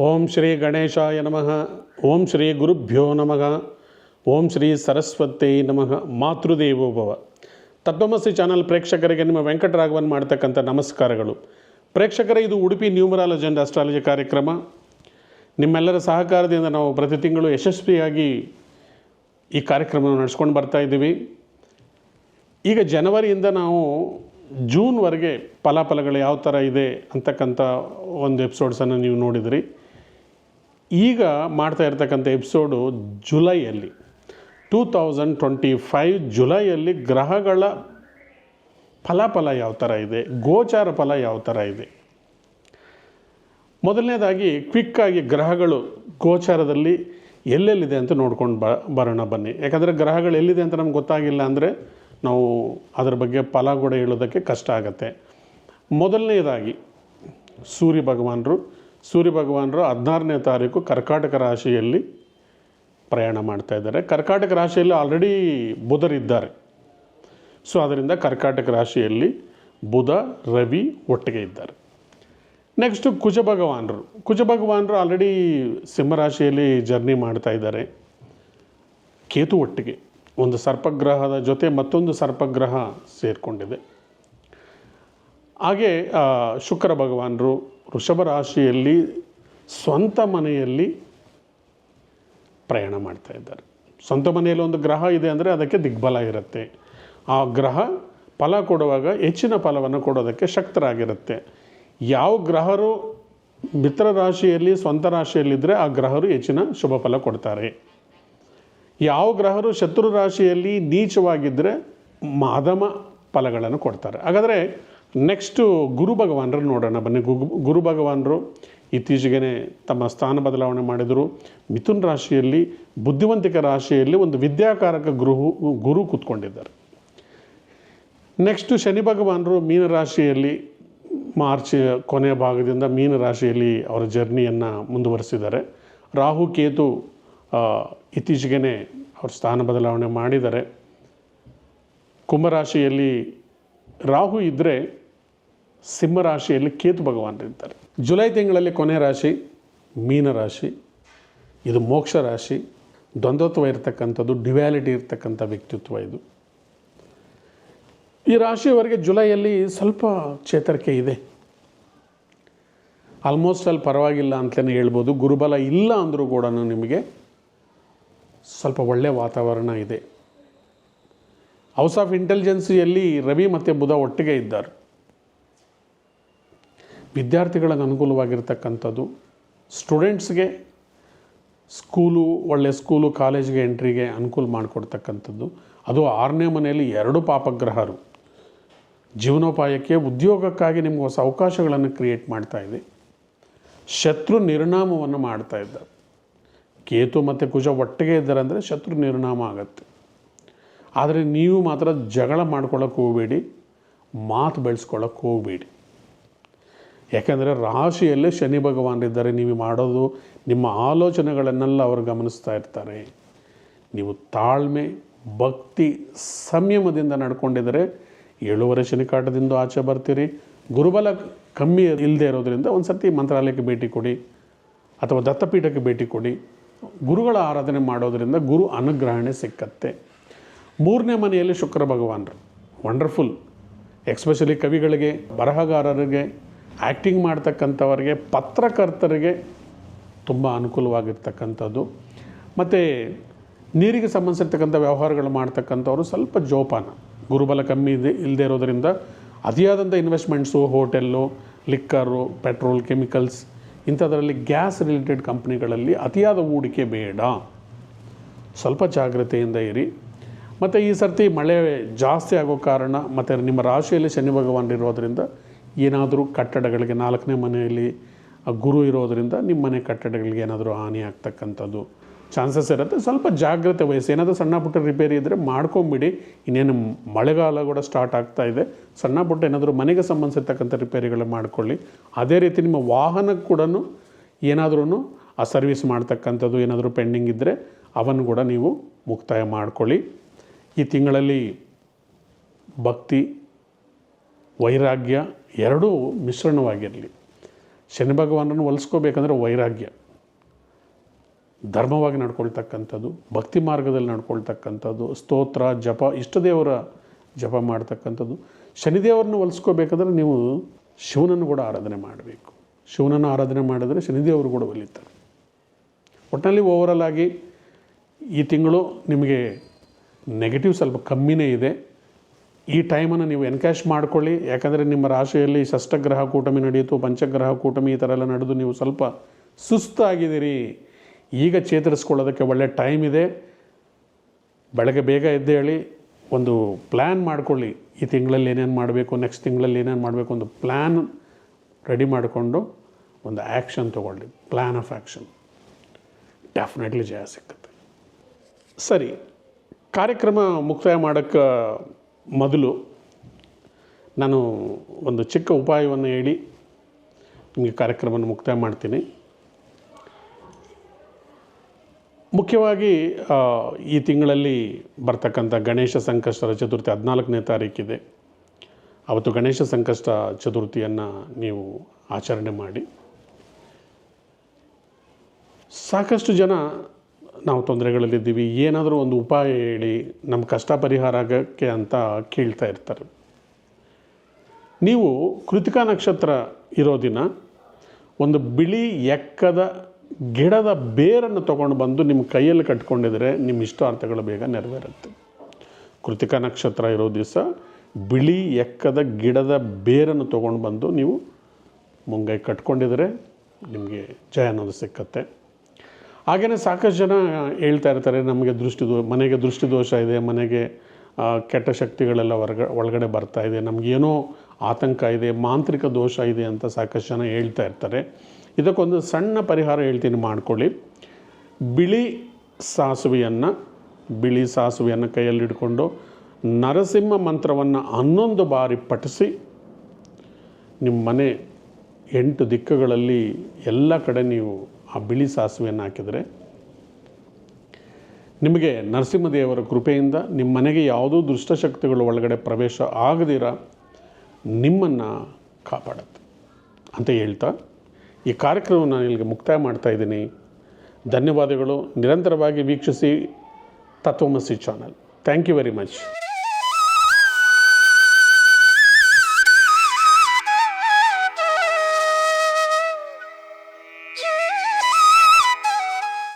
ಓಂ ಶ್ರೀ ಗಣೇಶಾಯ ನಮಃ. ಓಂ ಶ್ರೀ ಗುರುಭ್ಯೋ ನಮಃ. ಓಂ ಶ್ರೀ ಸರಸ್ವತೇ ನಮಃ. ಮಾತೃದೇವೋಭವ. ತತ್ವಮಸಿ ಚಾನಲ್ ಪ್ರೇಕ್ಷಕರಿಗೆ ನಿಮ್ಮ ವೆಂಕಟರಾಘವನ್ ಮಾಡ್ತಕ್ಕಂಥ ನಮಸ್ಕಾರಗಳು. ಪ್ರೇಕ್ಷಕರೇ, ಇದು ಉಡುಪಿ ನ್ಯೂಮರಾಲಜಿ ಆ್ಯಂಡ್ ಅಸ್ಟ್ರಾಲಜಿ ಕಾರ್ಯಕ್ರಮ. ನಿಮ್ಮೆಲ್ಲರ ಸಹಕಾರದಿಂದ ನಾವು ಪ್ರತಿ ತಿಂಗಳು ಯಶಸ್ವಿಯಾಗಿ ಈ ಕಾರ್ಯಕ್ರಮವನ್ನು ನಡೆಸ್ಕೊಂಡು ಬರ್ತಾ ಇದ್ದೀವಿ. ಈಗ ಜನವರಿಯಿಂದ ನಾವು ಜೂನ್ವರೆಗೆ ಫಲಾಫಲಗಳು ಯಾವ ಥರ ಇದೆ ಅಂತಕ್ಕಂಥ ಒಂದು ಎಪಿಸೋಡ್ಸನ್ನು ನೀವು ನೋಡಿದ್ರಿ. ಈಗ ಮಾಡ್ತಾ ಇರ್ತಕ್ಕಂಥ ಎಪಿಸೋಡು ಜುಲೈಯಲ್ಲಿ 2025 ಜುಲೈಯಲ್ಲಿ ಗ್ರಹಗಳ ಫಲಾಫಲ ಯಾವ ಥರ ಇದೆ, ಗೋಚಾರ ಫಲ ಯಾವ ಥರ ಇದೆ. ಮೊದಲನೇದಾಗಿ ಕ್ವಿಕ್ಕಾಗಿ ಗ್ರಹಗಳು ಗೋಚಾರದಲ್ಲಿ ಎಲ್ಲೆಲ್ಲಿದೆ ಅಂತ ನೋಡ್ಕೊಂಡು ಬರೋಣ ಬನ್ನಿ. ಯಾಕಂದರೆ ಗ್ರಹಗಳು ಎಲ್ಲಿದೆ ಅಂತ ನಮ್ಗೆ ಗೊತ್ತಾಗಿಲ್ಲ ಅಂದರೆ ನಾವು ಅದರ ಬಗ್ಗೆ ಫಲ ಕೂಡ ಹೇಳೋದಕ್ಕೆ ಕಷ್ಟ ಆಗುತ್ತೆ. ಮೊದಲನೇದಾಗಿ ಸೂರ್ಯ ಭಗವಾನರು 16ನೇ ತಾರೀಕು ಕರ್ಕಾಟಕ ರಾಶಿಯಲ್ಲಿ ಪ್ರಯಾಣ ಮಾಡ್ತಾ ಇದ್ದಾರೆ. ಕರ್ಕಾಟಕ ರಾಶಿಯಲ್ಲಿ ಆಲ್ರೆಡಿ ಬುಧರಿದ್ದಾರೆ. ಸೊ ಅದರಿಂದ ಕರ್ಕಾಟಕ ರಾಶಿಯಲ್ಲಿ ಬುಧ ರವಿ ಒಟ್ಟಿಗೆ ಇದ್ದಾರೆ. ನೆಕ್ಸ್ಟು ಕುಜ ಭಗವಾನರು ಆಲ್ರೆಡಿ ಸಿಂಹರಾಶಿಯಲ್ಲಿ ಜರ್ನಿ ಮಾಡ್ತಾ ಇದ್ದಾರೆ. ಕೇತು ಒಟ್ಟಿಗೆ ಒಂದು ಸರ್ಪಗ್ರಹದ ಜೊತೆ ಮತ್ತೊಂದು ಸರ್ಪಗ್ರಹ ಸೇರಿಕೊಂಡಿದೆ. ಹಾಗೆ ಶುಕ್ರ ಭಗವಾನರು ವೃಷಭ ರಾಶಿಯಲ್ಲಿ ಸ್ವಂತ ಮನೆಯಲ್ಲಿ ಪ್ರಯಾಣ ಮಾಡ್ತಾ ಇದ್ದಾರೆ. ಸ್ವಂತ ಮನೆಯಲ್ಲಿ ಒಂದು ಗ್ರಹ ಇದೆ ಅಂದರೆ ಅದಕ್ಕೆ ದಿಗ್ಬಲ ಇರುತ್ತೆ. ಆ ಗ್ರಹ ಫಲ ಕೊಡುವಾಗ ಹೆಚ್ಚಿನ ಫಲವನ್ನು ಕೊಡೋದಕ್ಕೆ ಶಕ್ತರಾಗಿರುತ್ತೆ. ಯಾವ ಗ್ರಹರು ಮಿತ್ರ ರಾಶಿಯಲ್ಲಿ ಸ್ವಂತ ರಾಶಿಯಲ್ಲಿದ್ದರೆ ಆ ಗ್ರಹರು ಹೆಚ್ಚಿನ ಶುಭ ಫಲ ಕೊಡ್ತಾರೆ. ಯಾವ ಗ್ರಹರು ಶತ್ರು ರಾಶಿಯಲ್ಲಿ ನೀಚವಾಗಿದ್ದರೆ ಅಧಮ ಫಲಗಳನ್ನು ಕೊಡ್ತಾರೆ. ಹಾಗಾದರೆ ನೆಕ್ಸ್ಟು ಗುರು ಭಗವಾನರು ನೋಡೋಣ ಬನ್ನಿ. ಗುರು ಭಗವಾನರು ಇತ್ತೀಚೆಗೆ ತಮ್ಮ ಸ್ಥಾನ ಬದಲಾವಣೆ ಮಾಡಿದರು. ಮಿಥುನ್ ರಾಶಿಯಲ್ಲಿ ಬುದ್ಧಿವಂತಿಕ ರಾಶಿಯಲ್ಲಿ ಒಂದು ವಿದ್ಯಾಕಾರಕ ಗುರು ಕೂತ್ಕೊಂಡಿದ್ದಾರೆ. ನೆಕ್ಸ್ಟು ಶನಿ ಭಗವಾನರು ಮೀನರಾಶಿಯಲ್ಲಿ ಮಾರ್ಚ್ ಕೊನೆಯ ಭಾಗದಿಂದ ಮೀನರಾಶಿಯಲ್ಲಿ ಅವರ ಜರ್ನಿಯನ್ನು ಮುಂದುವರಿಸಿದ್ದಾರೆ. ರಾಹು ಕೇತು ಇತ್ತೀಚೆಗೆ ಅವರು ಸ್ಥಾನ ಬದಲಾವಣೆ ಮಾಡಿದ್ದಾರೆ. ಕುಂಭರಾಶಿಯಲ್ಲಿ ರಾಹು ಇದ್ದರೆ ಸಿಂಹರಾಶಿಯಲ್ಲಿ ಕೇತು ಭಗವಾನರಿದ್ದಾರೆ. ಜುಲೈ ತಿಂಗಳಲ್ಲಿ ಕೊನೆ ರಾಶಿ ಮೀನರಾಶಿ. ಇದು ಮೋಕ್ಷ ರಾಶಿ, ದ್ವಂದ್ವತ್ವ ಇರತಕ್ಕಂಥದ್ದು, ಡ್ಯುವ್ಯಾಲಿಟಿ ಇರತಕ್ಕಂಥ ವ್ಯಕ್ತಿತ್ವ ಇದು. ಈ ರಾಶಿಯವರೆಗೆ ಜುಲೈಯಲ್ಲಿ ಸ್ವಲ್ಪ ಚೇತರಿಕೆ ಇದೆ. ಆಲ್ಮೋಸ್ಟ್ ಅಲ್ಲಿ ಪರವಾಗಿಲ್ಲ ಅಂತಲೇ ಹೇಳ್ಬೋದು. ಗುರುಬಲ ಇಲ್ಲ ಅಂದರೂ ಕೂಡ ನಿಮಗೆ ಸ್ವಲ್ಪ ಒಳ್ಳೆಯ ವಾತಾವರಣ ಇದೆ. ಹೌಸ್ ಆಫ್ ಇಂಟೆಲಿಜೆನ್ಸಿಯಲ್ಲಿ ರವಿ ಮತ್ತು ಬುಧ ಒಟ್ಟಿಗೆ ಇದ್ದಾರೆ. ವಿದ್ಯಾರ್ಥಿಗಳಿಗೆ ಅನುಕೂಲವಾಗಿರ್ತಕ್ಕಂಥದ್ದು, ಸ್ಟೂಡೆಂಟ್ಸ್ಗೆ ಒಳ್ಳೆಯ ಸ್ಕೂಲು ಕಾಲೇಜ್ಗೆ ಎಂಟ್ರಿಗೆ ಅನುಕೂಲ ಮಾಡಿಕೊಡ್ತಕ್ಕಂಥದ್ದು. ಅದು 6ನೇ ಮನೆಯಲ್ಲಿ 2 ಪಾಪಗ್ರಹರು ಜೀವನೋಪಾಯಕ್ಕೆ ಉದ್ಯೋಗಕ್ಕಾಗಿ ನಿಮ್ಗೆ ಹೊಸ ಅವಕಾಶಗಳನ್ನು ಕ್ರಿಯೇಟ್ ಮಾಡ್ತಾ ಇದೆ. ಶತ್ರು ನಿರ್ನಾಮವನ್ನು ಮಾಡ್ತಾ ಇದ್ದಾರೆ. ಕೇತು ಮತ್ತು ಕುಜ ಒಟ್ಟಿಗೆ ಇದ್ದಾರೆ ಅಂದರೆ ಶತ್ರು ನಿರ್ನಾಮ ಆಗುತ್ತೆ. ಆದರೆ ನೀವು ಮಾತ್ರ ಜಗಳ ಮಾಡ್ಕೊಳ್ಳೋಕೆ ಹೋಗಬೇಡಿ, ಮಾತು ಬೆಳೆಸ್ಕೊಳ್ಳೋಕೆ ಹೋಗಬೇಡಿ. ಯಾಕೆಂದರೆ ರಾಶಿಯಲ್ಲೇ ಶನಿ ಭಗವಾನರಿದ್ದಾರೆ. ನೀವು ಮಾಡೋದು ನಿಮ್ಮ ಆಲೋಚನೆಗಳನ್ನೆಲ್ಲ ಅವರು ಗಮನಿಸ್ತಾ ಇರ್ತಾರೆ. ನೀವು ತಾಳ್ಮೆ, ಭಕ್ತಿ, ಸಂಯಮದಿಂದ ನಡ್ಕೊಂಡಿದ್ದರೆ 7 ಶನಿಕಾಟದಿಂದ ಆಚೆ ಬರ್ತೀರಿ. ಗುರುಬಲ ಕಮ್ಮಿ ಇಲ್ಲದೆ ಇರೋದರಿಂದ ಒಂದು ಸರ್ತಿ ಮಂತ್ರಾಲಯಕ್ಕೆ ಭೇಟಿ ಕೊಡಿ ಅಥವಾ ದತ್ತಪೀಠಕ್ಕೆ ಭೇಟಿ ಕೊಡಿ. ಗುರುಗಳ ಆರಾಧನೆ ಮಾಡೋದರಿಂದ ಗುರು ಅನುಗ್ರಹಣೆ ಸಿಕ್ಕತ್ತೆ. 3ನೇ ಮನೆಯಲ್ಲಿ ಶುಕ್ರ ಭಗವಾನರು ವಂಡರ್ಫುಲ್. ಎಕ್ಸ್ಪೆಷಲಿ ಕವಿಗಳಿಗೆ, ಬರಹಗಾರರಿಗೆ, ಆ್ಯಕ್ಟಿಂಗ್ ಮಾಡ್ತಕ್ಕಂಥವ್ರಿಗೆ, ಪತ್ರಕರ್ತರಿಗೆ ತುಂಬ ಅನುಕೂಲವಾಗಿರ್ತಕ್ಕಂಥದ್ದು. ಮತ್ತು ನೀರಿಗೆ ಸಂಬಂಧಿಸಿರ್ತಕ್ಕಂಥ ವ್ಯವಹಾರಗಳು ಮಾಡ್ತಕ್ಕಂಥವ್ರು ಸ್ವಲ್ಪ ಜೋಪಾನ. ಗುರುಬಲ ಕಮ್ಮಿ ಇಲ್ಲದೆ ಇರೋದರಿಂದ ಅತಿಯಾದಂಥ investments, hotel, liquor, petrol, chemicals ಇಂಥದ್ರಲ್ಲಿ ಗ್ಯಾಸ್ ರಿಲೇಟೆಡ್ ಕಂಪ್ನಿಗಳಲ್ಲಿ ಅತಿಯಾದ ಹೂಡಿಕೆ ಬೇಡ. ಸ್ವಲ್ಪ ಜಾಗ್ರತೆಯಿಂದ ಇರಿ. ಮತ್ತು ಈ ಸರ್ತಿ ಮಳೆ ಜಾಸ್ತಿ ಆಗೋ ಕಾರಣ ಮತ್ತು ನಿಮ್ಮ ರಾಶಿಯಲ್ಲಿ ಶನಿ ಭಗವಾನರಿರೋದ್ರಿಂದ ಏನಾದರೂ ಕಟ್ಟಡಗಳಿಗೆ 4ನೇ ಮನೆಯಲ್ಲಿ ಗುರು ಇರೋದರಿಂದ ನಿಮ್ಮ ಮನೆ ಕಟ್ಟಡಗಳಿಗೆ ಏನಾದರೂ ಹಾನಿ ಆಗ್ತಕ್ಕಂಥದ್ದು ಚಾನ್ಸಸ್ ಇರುತ್ತೆ. ಸ್ವಲ್ಪ ಜಾಗ್ರತೆ ವಹಿಸಿ. ಏನಾದರೂ ಸಣ್ಣ ಪುಟ್ಟ ರಿಪೇರಿ ಇದ್ದರೆ ಮಾಡ್ಕೊಂಬಿಡಿ. ಇನ್ನೇನು ಮಳೆಗಾಲ ಕೂಡ ಸ್ಟಾರ್ಟ್ ಆಗ್ತಾ ಇದೆ. ಸಣ್ಣ ಪುಟ್ಟ ಏನಾದರೂ ಮನೆಗೆ ಸಂಬಂಧಿಸಿರ್ತಕ್ಕಂಥ ರಿಪೇರಿಗಳು ಮಾಡಿಕೊಳ್ಳಿ. ಅದೇ ರೀತಿ ನಿಮ್ಮ ವಾಹನಕ್ಕೆ ಕೂಡ ಏನಾದ್ರೂ ಆ ಸರ್ವಿಸ್ ಮಾಡ್ತಕ್ಕಂಥದ್ದು ಏನಾದರೂ ಪೆಂಡಿಂಗ್ ಇದ್ದರೆ ಅವನ್ನು ಕೂಡ ನೀವು ಮುಕ್ತಾಯ ಮಾಡ್ಕೊಳ್ಳಿ. ಈ ತಿಂಗಳಲ್ಲಿ ಭಕ್ತಿ, ವೈರಾಗ್ಯ ಎರಡೂ ಮಿಶ್ರಣವಾಗಿರಲಿ. ಶನಿ ಭಗವಾನರನ್ನು ಒಲಿಸ್ಕೋಬೇಕಂದ್ರೆ ವೈರಾಗ್ಯ, ಧರ್ಮವಾಗಿ ನಡ್ಕೊಳ್ತಕ್ಕಂಥದ್ದು, ಭಕ್ತಿ ಮಾರ್ಗದಲ್ಲಿ ನಡ್ಕೊಳ್ತಕ್ಕಂಥದ್ದು, ಸ್ತೋತ್ರ ಜಪ, ಇಷ್ಟದೇವರ ಜಪ ಮಾಡ್ತಕ್ಕಂಥದ್ದು. ಶನಿದೇವರನ್ನು ಒಲಿಸ್ಕೋಬೇಕಂದ್ರೆ ನೀವು ಶಿವನನ್ನು ಕೂಡ ಆರಾಧನೆ ಮಾಡಬೇಕು. ಶಿವನನ್ನು ಆರಾಧನೆ ಮಾಡಿದರೆ ಶನಿದೇವರು ಕೂಡ ಒಲಿತಾರೆ. ಒಟ್ಟಿನಲ್ಲಿ ಓವರಲ್ ಆಗಿ ಈ ತಿಂಗಳು ನಿಮಗೆ ನೆಗೆಟಿವ್ ಸ್ವಲ್ಪ ಕಮ್ಮಿನೇ ಇದೆ. ಈ ಟೈಮನ್ನು ನೀವು ಎನ್ಕ್ಯಾಶ್ ಮಾಡ್ಕೊಳ್ಳಿ. ಯಾಕಂದರೆ ನಿಮ್ಮ ರಾಶಿಯಲ್ಲಿ ಷಷ್ಠಗ್ರಹ ಕೂಟಮಿ ನಡೆಯಿತು, ಪಂಚಗ್ರಹ ಕೂಟಮಿ ಈ ಥರ ಎಲ್ಲ ನಡೆದು ನೀವು ಸ್ವಲ್ಪ ಸುಸ್ತಾಗಿದ್ದೀರಿ. ಈಗ ಚೇತರಿಸ್ಕೊಳ್ಳೋದಕ್ಕೆ ಒಳ್ಳೆ ಟೈಮ್ ಇದೆ. ಬೆಳಗ್ಗೆ ಬೇಗ ಎದ್ದೇಳಿ ಒಂದು ಪ್ಲ್ಯಾನ್ ಮಾಡ್ಕೊಳ್ಳಿ. ಈ ತಿಂಗಳಲ್ಲಿ ಏನೇನು ಮಾಡಬೇಕು, ನೆಕ್ಸ್ಟ್ ತಿಂಗಳಲ್ಲಿ ಏನೇನು ಮಾಡಬೇಕು, ಒಂದು ಪ್ಲ್ಯಾನ್ ರೆಡಿ ಮಾಡಿಕೊಂಡು ಒಂದು ಆ್ಯಕ್ಷನ್ ತೊಗೊಳ್ಳಿ. ಪ್ಲ್ಯಾನ್ ಆಫ್ ಆ್ಯಕ್ಷನ್, ಡೆಫಿನೆಟ್ಲಿ ಜಯ ಸಿಕ್ಕುತ್ತೆ. ಸರಿ, ಕಾರ್ಯಕ್ರಮ ಮುಕ್ತಾಯ ಮಾಡೋಕ್ಕೆ ಮೊದಲು ನಾನು ಒಂದು ಚಿಕ್ಕ ಉಪಾಯವನ್ನು ಹೇಳಿ ನಿಮಗೆ ಕಾರ್ಯಕ್ರಮವನ್ನು ಮುಕ್ತಾಯ ಮಾಡ್ತೀನಿ. ಮುಖ್ಯವಾಗಿ ಈ ತಿಂಗಳಲ್ಲಿ ಬರ್ತಕ್ಕಂಥ ಗಣೇಶ ಸಂಕಷ್ಟರ ಚತುರ್ಥಿ 14ನೇ ತಾರೀಕಿದೆ. ಅವತ್ತು ಗಣೇಶ ಸಂಕಷ್ಟ ಚತುರ್ಥಿಯನ್ನು ನೀವು ಆಚರಣೆ ಮಾಡಿ. ಸಾಕಷ್ಟು ಜನ ನಾವು ತೊಂದರೆಗಳಲ್ಲಿದ್ದೀವಿ, ಏನಾದರೂ ಒಂದು ಉಪಾಯ ಹೇಳಿ ನಮ್ಮ ಕಷ್ಟ ಪರಿಹಾರ ಆಗೋಕ್ಕೆ ಅಂತ ಕೇಳ್ತಾ ಇರ್ತಾರೆ. ನೀವು ಕೃತಿಕಾ ನಕ್ಷತ್ರ ಇರೋ ದಿನ ಒಂದು ಬಿಳಿ ಎಕ್ಕದ ಗಿಡದ ಬೇರನ್ನು ತೊಗೊಂಡು ಬಂದು ನಿಮ್ಮ ಕೈಯಲ್ಲಿ ಕಟ್ಕೊಂಡಿದ್ರೆ ನಿಮ್ಮ ಇಷ್ಟಾರ್ಥಗಳು ಬೇಗ ನೆರವೇರುತ್ತೆ. ಕೃತಿಕಾ ನಕ್ಷತ್ರ ಇರೋ ದಿವಸ ಬಿಳಿ ಎಕ್ಕದ ಗಿಡದ ಬೇರನ್ನು ತೊಗೊಂಡು ಬಂದು ನೀವು ಮುಂಗೈ ಕಟ್ಕೊಂಡಿದ್ರೆ ನಿಮಗೆ ಜಯ ಅನ್ನೋದು ಸಿಕ್ಕತ್ತೆ. ಹಾಗೆಯೇ ಸಾಕಷ್ಟು ಜನ ಹೇಳ್ತಾ ಇರ್ತಾರೆ, ನಮಗೆ ಮನೆಗೆ ದೃಷ್ಟಿದೋಷ ಇದೆ, ಮನೆಗೆ ಕೆಟ್ಟ ಶಕ್ತಿಗಳೆಲ್ಲ ಒಳಗಡೆ ಬರ್ತಾ ಇದೆ, ನಮಗೇನೋ ಆತಂಕ ಇದೆ, ಮಾಂತ್ರಿಕ ದೋಷ ಇದೆ ಅಂತ ಸಾಕಷ್ಟು ಜನ ಹೇಳ್ತಾ ಇರ್ತಾರೆ. ಇದಕ್ಕೊಂದು ಸಣ್ಣ ಪರಿಹಾರ ಹೇಳ್ತೀನಿ, ಮಾಡ್ಕೊಳ್ಳಿ. ಬಿಳಿ ಸಾಸುವೆಯನ್ನು ಕೈಯಲ್ಲಿ ಹಿಡ್ಕೊಂಡು ನರಸಿಂಹ ಮಂತ್ರವನ್ನು 11 ಬಾರಿ ಪಠಿಸಿ ನಿಮ್ಮ ಮನೆ 8 ದಿಕ್ಕುಗಳಲ್ಲಿ ಎಲ್ಲ ಕಡೆ ನೀವು ಆ ಬಿಳಿ ಸಾಸುವೆಯನ್ನು ಹಾಕಿದರೆ ನಿಮಗೆ ನರಸಿಂಹದೇವರ ಕೃಪೆಯಿಂದ ನಿಮ್ಮ ಮನೆಗೆ ಯಾವುದೋ ದುಷ್ಟಶಕ್ತಿಗಳು ಒಳಗಡೆ ಪ್ರವೇಶ ಆಗದಿರ ನಿಮ್ಮನ್ನು ಕಾಪಾಡುತ್ತೆ ಅಂತ ಹೇಳ್ತಾ ಈ ಕಾರ್ಯಕ್ರಮವನ್ನು ನಾನು ಇಲ್ಲಿಗೆ ಮುಕ್ತಾಯ ಮಾಡ್ತಾಯಿದ್ದೀನಿ. ಧನ್ಯವಾದಗಳು. ನಿರಂತರವಾಗಿ ವೀಕ್ಷಿಸಿ Tatvamasi channel. Thank you very much.